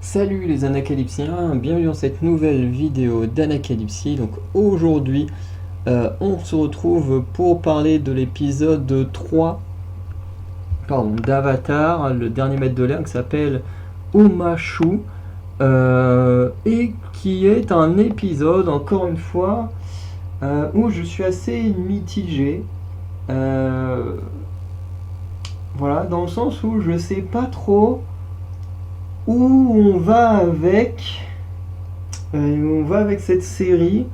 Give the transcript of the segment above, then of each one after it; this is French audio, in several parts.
Salut les anacalypsiens, bienvenue dans cette nouvelle vidéo d'Anacalypsie. Donc aujourd'hui, on se retrouve pour parler de l'épisode 3 d'Avatar, le dernier maître de l'air, qui s'appelle Omashu, et qui est un épisode, encore une fois, où je suis assez mitigé. Voilà, dans le sens où je sais pas trop où on va avec cette série.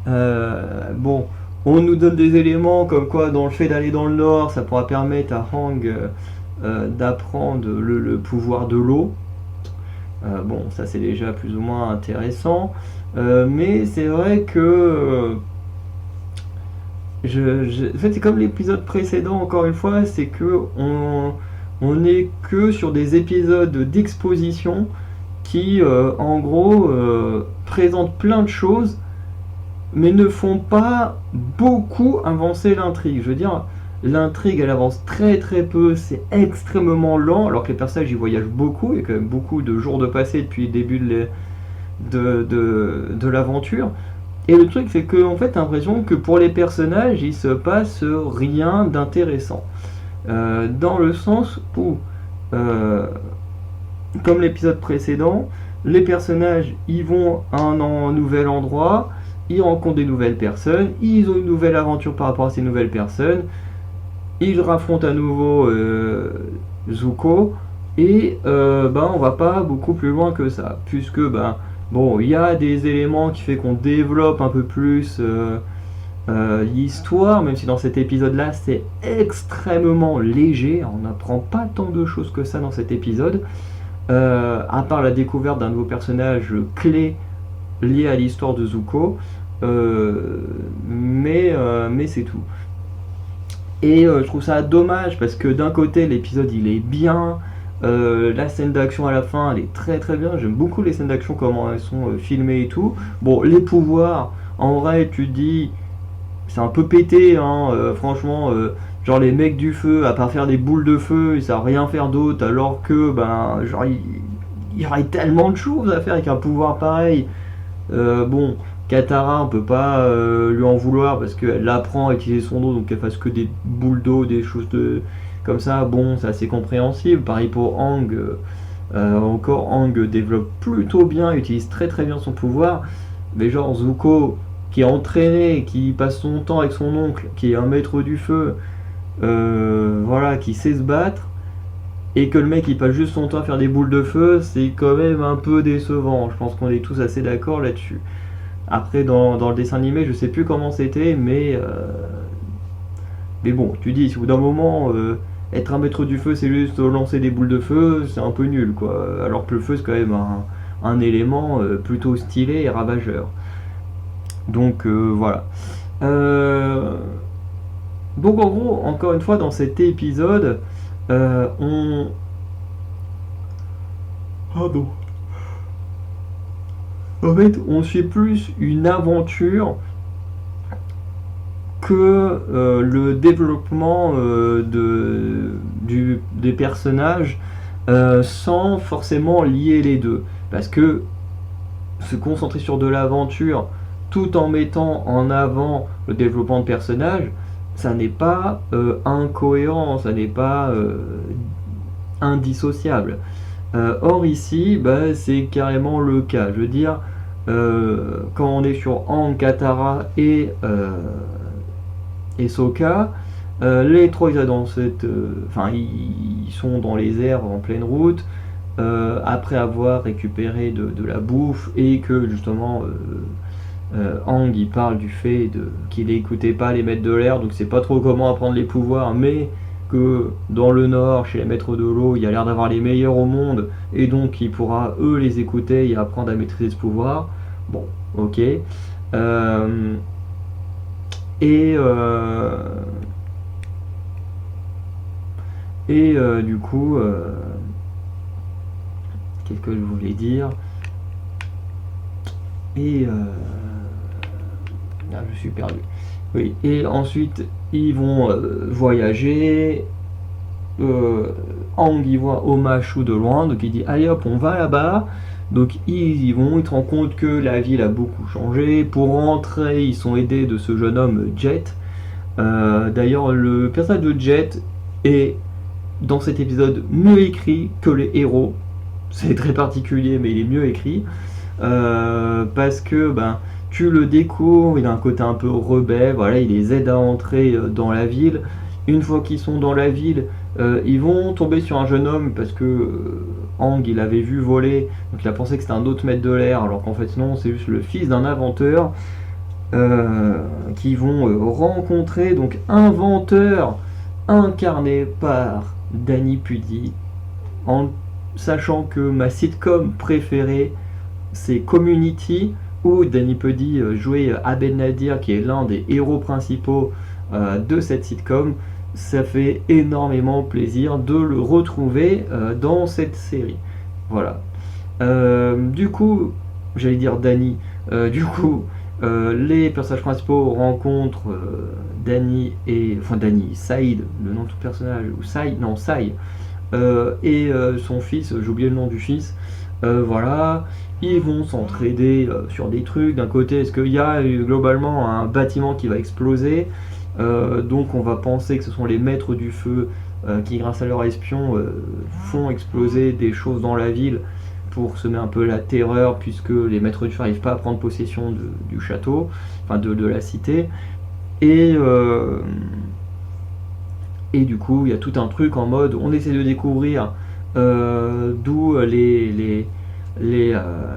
Bon, on nous donne des éléments comme quoi dans le fait d'aller dans le nord, ça pourra permettre à Hang d'apprendre le pouvoir de l'eau. Bon, ça c'est déjà plus ou moins intéressant. Mais c'est vrai que en fait, c'est comme l'épisode précédent, encore une fois, c'est que on est que sur des épisodes d'exposition qui, en gros, présentent plein de choses, mais ne font pas beaucoup avancer l'intrigue. Je veux dire, l'intrigue, elle avance très très peu, c'est extrêmement lent, alors que les personnages, ils voyagent beaucoup, il y a quand même beaucoup de jours de passé depuis le début de l'aventure. Et le truc, c'est que en fait, t'as l'impression que pour les personnages, il se passe rien d'intéressant. Dans le sens où, euh, comme l'épisode précédent, les personnages, ils vont à un nouvel endroit, ils rencontrent des nouvelles personnes, ils ont une nouvelle aventure par rapport à ces nouvelles personnes, ils raffrontent à nouveau Zuko, et on va pas beaucoup plus loin que ça, puisque bon, il y a des éléments qui fait qu'on développe un peu plus l'histoire, même si dans cet épisode-là c'est extrêmement léger, on n'apprend pas tant de choses que ça dans cet épisode, à part la découverte d'un nouveau personnage clé lié à l'histoire de Zuko, mais c'est tout. Et je trouve ça dommage parce que d'un côté l'épisode il est bien, la scène d'action à la fin elle est très très bien, j'aime beaucoup les scènes d'action, comment elles sont filmées et tout. Bon, les pouvoirs, en vrai tu te dis, c'est un peu pété, hein, franchement, genre les mecs du feu, à part faire des boules de feu, ils savent rien faire d'autre, alors que, genre, il y aurait tellement de choses à faire avec un pouvoir pareil. Bon, Katara, on peut pas lui en vouloir parce qu'elle apprend à utiliser son eau, donc qu'elle fasse que des boules d'eau, des choses comme ça, bon, c'est assez compréhensible. Pareil pour Aang, encore Aang développe plutôt bien, utilise très très bien son pouvoir, mais genre Zuko, qui est entraîné, qui passe son temps avec son oncle, qui est un maître du feu, voilà, qui sait se battre, et que le mec il passe juste son temps à faire des boules de feu, c'est quand même un peu décevant. Je pense qu'on est tous assez d'accord là-dessus. Après, dans le dessin animé, je sais plus comment c'était, mais bon, tu dis, si au bout d'un moment, être un maître du feu, c'est juste lancer des boules de feu, c'est un peu nul, quoi. Alors que le feu, c'est quand même un élément plutôt stylé et ravageur. Donc voilà. Euh, donc en gros, encore une fois, dans cet épisode, on... Pardon. En fait, on suit plus une aventure que le développement des personnages, sans forcément lier les deux. Parce que se concentrer sur de l'aventure tout en mettant en avant le développement de personnages, ça n'est pas incohérent, ça n'est pas indissociable. Or ici, c'est carrément le cas. Je veux dire, quand on est sur Aang, Katara et Sokka, les trois ils, dans cette, ils sont dans les airs en pleine route, après avoir récupéré de la bouffe et que justement Aang il parle du fait qu'il n'écoutait pas les maîtres de l'air, donc c'est pas trop comment apprendre les pouvoirs, mais que dans le nord, chez les maîtres de l'eau, il y a l'air d'avoir les meilleurs au monde, et donc il pourra eux les écouter et apprendre à maîtriser ce pouvoir. Bon, ok. Euh, et euh, du coup, qu'est-ce que je voulais dire? Et je suis perdu. Oui, et ensuite ils vont voyager. Hang il voit Omashu de loin, donc il dit allez hop, on va là-bas. Donc ils y vont, ils se rendent compte que la ville a beaucoup changé. Pour rentrer, ils sont aidés de ce jeune homme Jet. D'ailleurs, le personnage de Jet est dans cet épisode mieux écrit que les héros. C'est très particulier, mais il est mieux écrit. Parce que tu le découvres, il a un côté un peu rebelle, voilà, il les aide à entrer dans la ville. Une fois qu'ils sont dans la ville, ils vont tomber sur un jeune homme parce que Aang il avait vu voler, donc il a pensé que c'était un autre maître de l'air, alors qu'en fait non, c'est juste le fils d'un inventeur qui vont rencontrer, donc inventeur incarné par Danny Pudi, en sachant que ma sitcom préférée c'est Community, où Danny Pudi jouait Abed Nadir, qui est l'un des héros principaux de cette sitcom. Ça fait énormément plaisir de le retrouver dans cette série. Voilà. Du coup, j'allais dire Danny, les personnages principaux rencontrent Saïd, le nom de tout personnage, ou Sai, non, Sai, et son fils, j'ai oublié le nom du fils. Voilà, ils vont s'entraider sur des trucs. D'un côté, est-ce qu'il y a globalement un bâtiment qui va exploser, donc on va penser que ce sont les maîtres du feu qui, grâce à leurs espions, font exploser des choses dans la ville pour semer un peu la terreur, puisque les maîtres du feu n'arrivent pas à prendre possession du château, enfin de la cité. Et du coup, il y a tout un truc en mode, on essaie de découvrir d'où les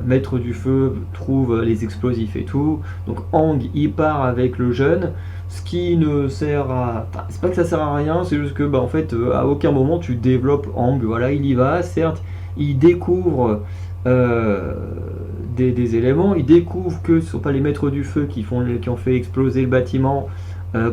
maîtres du feu trouvent les explosifs et tout. Donc Aang il part avec le jeune, ce qui ne sert à... Enfin, c'est pas que ça sert à rien, c'est juste que en fait à aucun moment tu développes Aang. Voilà, il y va, certes, il découvre des éléments, il découvre que ce ne sont pas les maîtres du feu qui ont fait exploser le bâtiment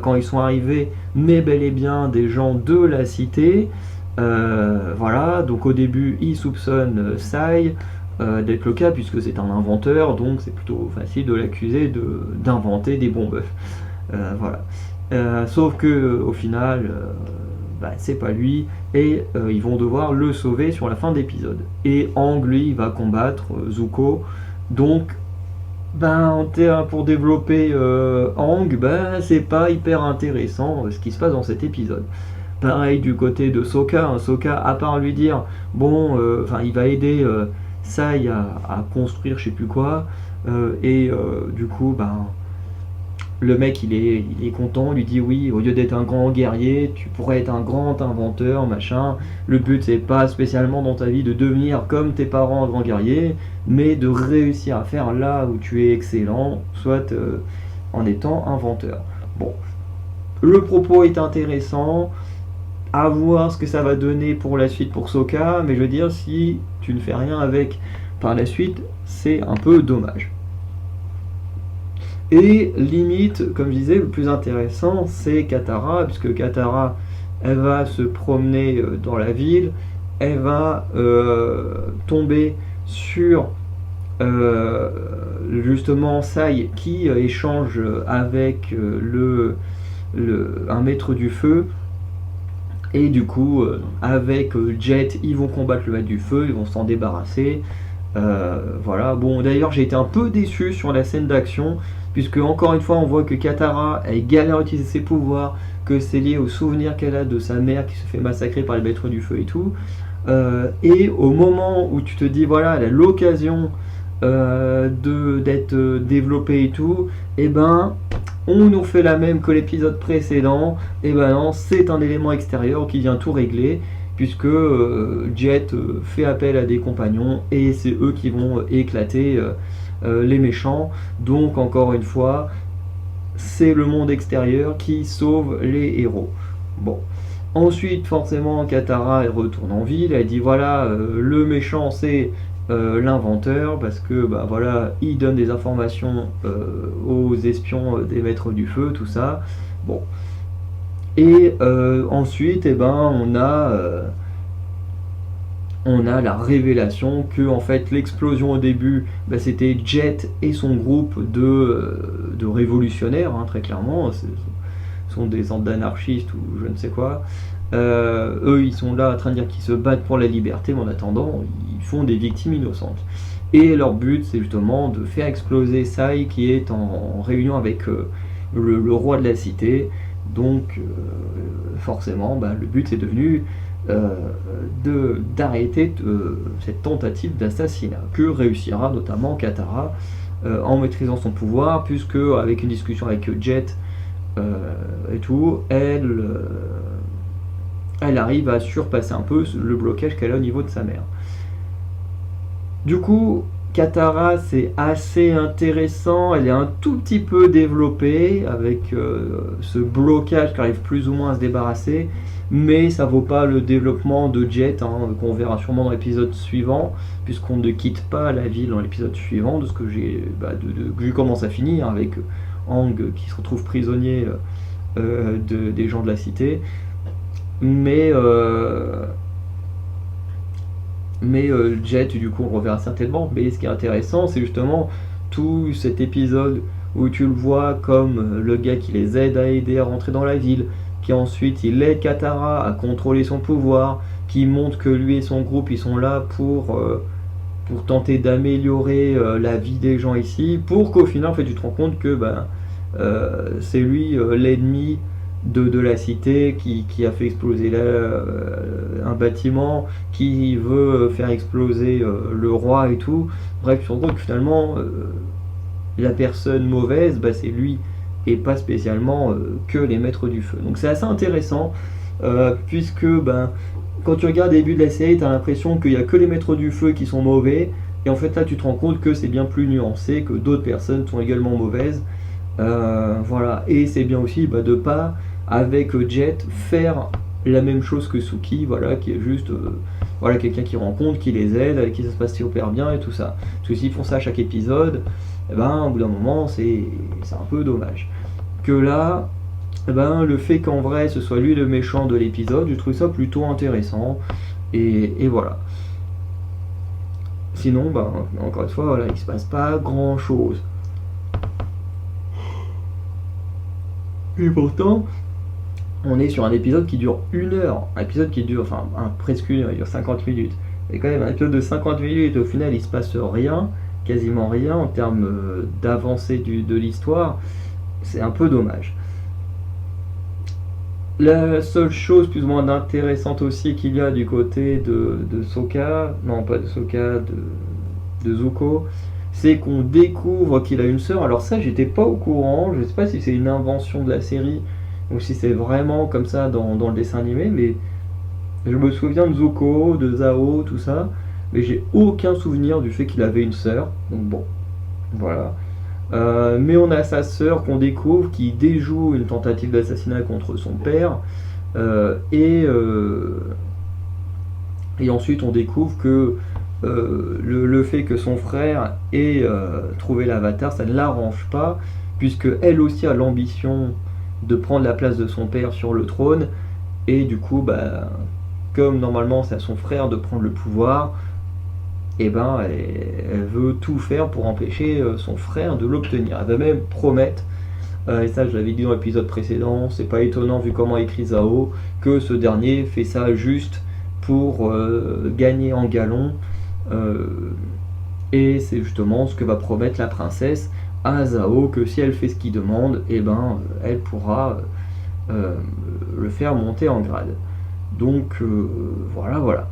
quand ils sont arrivés, mais bel et bien des gens de la cité. Voilà, donc au début il soupçonne Sai d'être le cas, puisque c'est un inventeur, donc c'est plutôt facile de l'accuser d'inventer des bombes. Voilà. Sauf que au final, c'est pas lui, et ils vont devoir le sauver sur la fin d'épisode. Et Aang, lui, va combattre Zuko. Donc, pour développer Aang, c'est pas hyper intéressant ce qui se passe dans cet épisode. Pareil du côté de Sokka. Sokka, à part lui dire, il va aider Sai à construire je sais plus quoi, du coup, le mec il est content, lui dit oui, au lieu d'être un grand guerrier, tu pourrais être un grand inventeur, machin. Le but c'est pas spécialement dans ta vie de devenir comme tes parents un grand guerrier, mais de réussir à faire là où tu es excellent, soit en étant inventeur. Bon, le propos est intéressant, à voir ce que ça va donner pour la suite pour Sokka, mais je veux dire, si tu ne fais rien avec par la suite, c'est un peu dommage. Et limite, comme je disais, le plus intéressant, c'est Katara, puisque Katara, elle va se promener dans la ville, elle va tomber sur justement Sai qui échange avec un maître du feu. Et du coup, avec Jet, ils vont combattre le maître du feu, ils vont s'en débarrasser. Voilà. Bon, d'ailleurs, j'ai été un peu déçu sur la scène d'action, puisque encore une fois, on voit que Katara, elle galère à utiliser ses pouvoirs, que c'est lié au souvenir qu'elle a de sa mère qui se fait massacrer par les maîtres du feu et tout. Et au moment où tu te dis, voilà, elle a l'occasion d'être développée et tout, on nous fait la même que l'épisode précédent. Et non, c'est un élément extérieur qui vient tout régler, puisque Jet fait appel à des compagnons et c'est eux qui vont éclater les méchants. Donc encore une fois, c'est le monde extérieur qui sauve les héros. Bon. Ensuite, forcément, Katara elle retourne en ville, elle dit voilà, le méchant c'est l'inventeur, parce que il donne des informations aux espions des maîtres du feu, tout ça. Bon. Et ensuite, on a la révélation que en fait l'explosion au début, c'était Jet et son groupe de révolutionnaires, très clairement. Ce sont des sortes d'anarchistes ou je ne sais quoi. Eux, ils sont là en train de dire qu'ils se battent pour la liberté, mais en attendant, ils font des victimes innocentes. Et leur but, c'est justement de faire exploser Sai, qui est en réunion avec le roi de la cité. Donc, forcément, le but est devenu d'arrêter cette tentative d'assassinat, que réussira notamment Katara en maîtrisant son pouvoir, puisque avec une discussion avec Jet et tout, elle arrive à surpasser un peu le blocage qu'elle a au niveau de sa mère. Du coup, Katara, c'est assez intéressant, elle est un tout petit peu développée avec ce blocage qui arrive plus ou moins à se débarrasser, mais ça vaut pas le développement de Jet, qu'on verra sûrement dans l'épisode suivant, puisqu'on ne quitte pas la ville dans l'épisode suivant, de ce que vu comment ça finit, avec Aang qui se retrouve prisonnier des gens de la cité, mais Jet, du coup, on le reverra certainement. Mais ce qui est intéressant, c'est justement tout cet épisode où tu le vois comme le gars qui les aide à aider à rentrer dans la ville, qui ensuite il aide Katara à contrôler son pouvoir, qui montre que lui et son groupe ils sont là pour tenter d'améliorer la vie des gens ici, pour qu'au final en fait tu te rends compte que c'est lui l'ennemi de la cité qui a fait exploser un bâtiment, qui veut faire exploser le roi et tout. Bref, tu te rends compte que finalement la personne mauvaise, c'est lui et pas spécialement que les maîtres du feu. Donc c'est assez intéressant puisque quand tu regardes le début de la série, tu as l'impression qu'il n'y a que les maîtres du feu qui sont mauvais, et en fait là tu te rends compte que c'est bien plus nuancé, que d'autres personnes sont également mauvaises. Voilà, et c'est bien aussi de pas avec Jet faire la même chose que Suki, voilà, qui est juste quelqu'un qui rencontre, qui les aide, avec qui ça se passe super bien et tout ça. Parce que s'ils font ça à chaque épisode, au bout d'un moment c'est un peu dommage. Que là, le fait qu'en vrai ce soit lui le méchant de l'épisode, je trouve ça plutôt intéressant, et voilà. Sinon, encore une fois, il se passe pas grand chose. Et pourtant, on est sur un épisode qui dure 1 heure. Un épisode qui dure, presque 1 heure, il dure 50 minutes. Et quand même, un épisode de 50 minutes, au final, il se passe rien, quasiment rien en termes d'avancée de l'histoire. C'est un peu dommage. La seule chose plus ou moins intéressante aussi qu'il y a du côté de Sokka, non pas de Sokka, de Zuko, c'est qu'on découvre qu'il a une sœur. Alors ça, j'étais pas au courant, je sais pas si c'est une invention de la série ou si c'est vraiment comme ça dans le dessin animé, mais je me souviens de Zuko, de Zhao, tout ça, mais j'ai aucun souvenir du fait qu'il avait une sœur. Donc bon, voilà. Mais on a sa sœur qu'on découvre qui déjoue une tentative d'assassinat contre son père, et ensuite on découvre que le fait que son frère ait trouvé l'avatar, ça ne l'arrange pas, puisque elle aussi a l'ambition de prendre la place de son père sur le trône, et du coup, comme normalement c'est à son frère de prendre le pouvoir, elle veut tout faire pour empêcher son frère de l'obtenir. Elle va même promettre, et ça je l'avais dit dans l'épisode précédent, c'est pas étonnant vu comment écrit Zhao, que ce dernier fait ça juste pour gagner en galon, et c'est justement ce que va promettre la princesse à Zhao, que si elle fait ce qu'il demande, elle pourra le faire monter en grade. Donc voilà.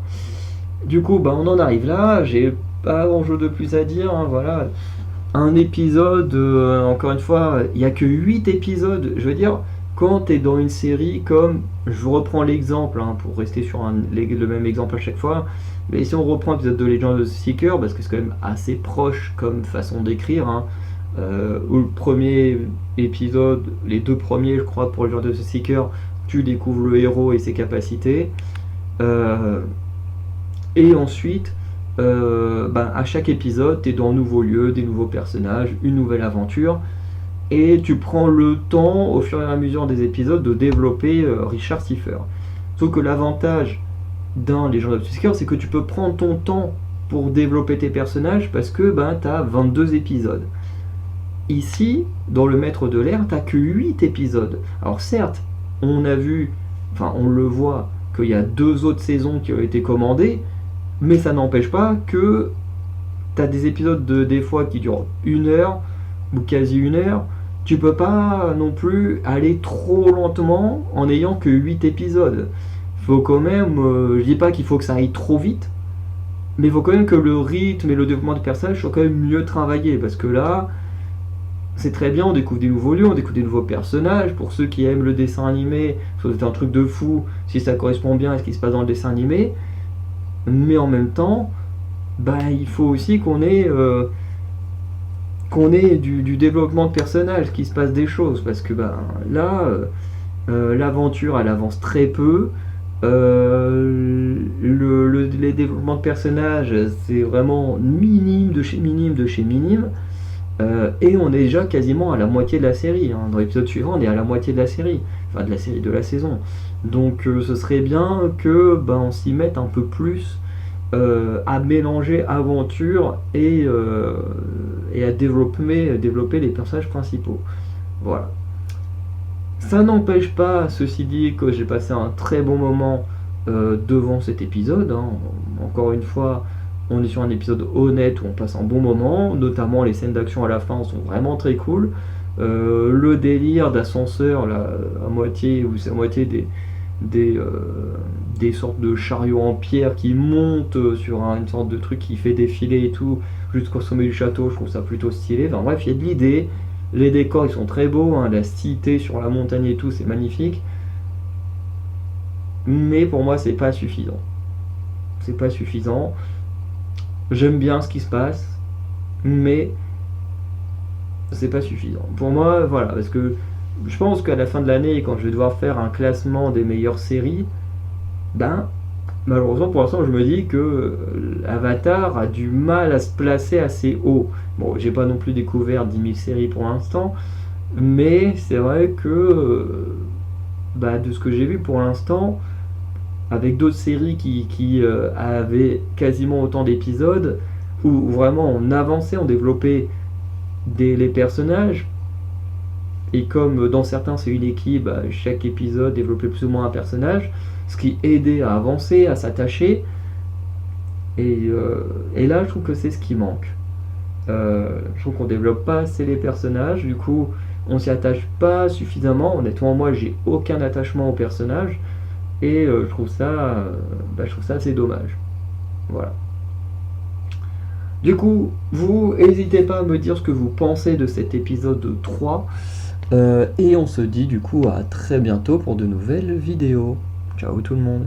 Du coup, on en arrive là, j'ai pas grand chose de plus à dire, voilà. Un épisode, encore une fois, il n'y a que 8 épisodes, je veux dire, quand tu es dans une série comme, je vous reprends l'exemple, pour rester sur le même exemple à chaque fois, mais si on reprend l'épisode de Legend of the Seeker, parce que c'est quand même assez proche comme façon d'écrire, où le premier épisode, les 2 premiers je crois pour Legend of the Seeker, tu découvres le héros et ses capacités, et ensuite à chaque épisode tu es dans un nouveau lieu, des nouveaux personnages, une nouvelle aventure, et tu prends le temps au fur et à mesure des épisodes de développer Richard Seifer. Sauf que l'avantage d'un Legend of the Seeker, c'est que tu peux prendre ton temps pour développer tes personnages, parce que tu as 22 épisodes. Ici, dans le Maître de l'air, t'as que 8 épisodes. Alors certes, on le voit qu'il y a 2 autres saisons qui ont été commandées, mais ça n'empêche pas que t'as des épisodes des fois qui durent 1 heure ou quasi 1 heure. Tu peux pas non plus aller trop lentement en n'ayant que 8 épisodes. Faut quand même, je dis pas qu'il faut que ça aille trop vite, mais il faut quand même que le rythme et le développement des personnages soient quand même mieux travaillés, parce que là, c'est très bien, on découvre des nouveaux lieux, on découvre des nouveaux personnages. Pour ceux qui aiment le dessin animé, c'est un truc de fou si ça correspond bien à ce qui se passe dans le dessin animé. Mais en même temps, bah, il faut aussi qu'on ait du développement de personnages, qu'il se passe des choses. Parce que bah, là, l'aventure, elle avance très peu. Les développements de personnages, c'est vraiment minime de chez minime de chez minime. Et on est déjà quasiment à la moitié de la série. Dans l'épisode suivant, on est à la moitié de la série. Enfin, de la série, de la saison. Donc ce serait bien que on s'y mette un peu plus à mélanger aventure et à développer les personnages principaux. Voilà. Ça n'empêche pas, ceci dit, que j'ai passé un très bon moment devant cet épisode. Encore une fois, on est sur un épisode honnête où on passe un bon moment, notamment les scènes d'action à la fin sont vraiment très cool. Le délire d'ascenseur, là, à moitié, ou c'est à moitié des, euh, des sortes de chariots en pierre qui montent sur une sorte de truc qui fait défiler et tout, jusqu'au sommet du château, je trouve ça plutôt stylé. Enfin bref, il y a de l'idée. Les décors, ils sont très beaux, la cité sur la montagne et tout, c'est magnifique. Mais pour moi, c'est pas suffisant. C'est pas suffisant. J'aime bien ce qui se passe, mais c'est pas suffisant. Pour moi, voilà, parce que je pense qu'à la fin de l'année, quand je vais devoir faire un classement des meilleures séries, malheureusement pour l'instant, je me dis que Avatar a du mal à se placer assez haut. Bon, j'ai pas non plus découvert 10 000 séries pour l'instant, mais c'est vrai que de ce que j'ai vu pour l'instant, avec d'autres séries qui avaient quasiment autant d'épisodes, où vraiment on avançait, on développait les personnages, et comme dans certains c'est une équipe, chaque épisode développait plus ou moins un personnage, ce qui aidait à avancer, à s'attacher, et là je trouve que c'est ce qui manque. Je trouve qu'on développe pas assez les personnages, du coup on s'y attache pas suffisamment. Honnêtement, moi j'ai aucun attachement au personnage, et je trouve ça assez dommage. Voilà. Du coup, vous n'hésitez pas à me dire ce que vous pensez de cet épisode 3. Et on se dit du coup à très bientôt pour de nouvelles vidéos. Ciao tout le monde.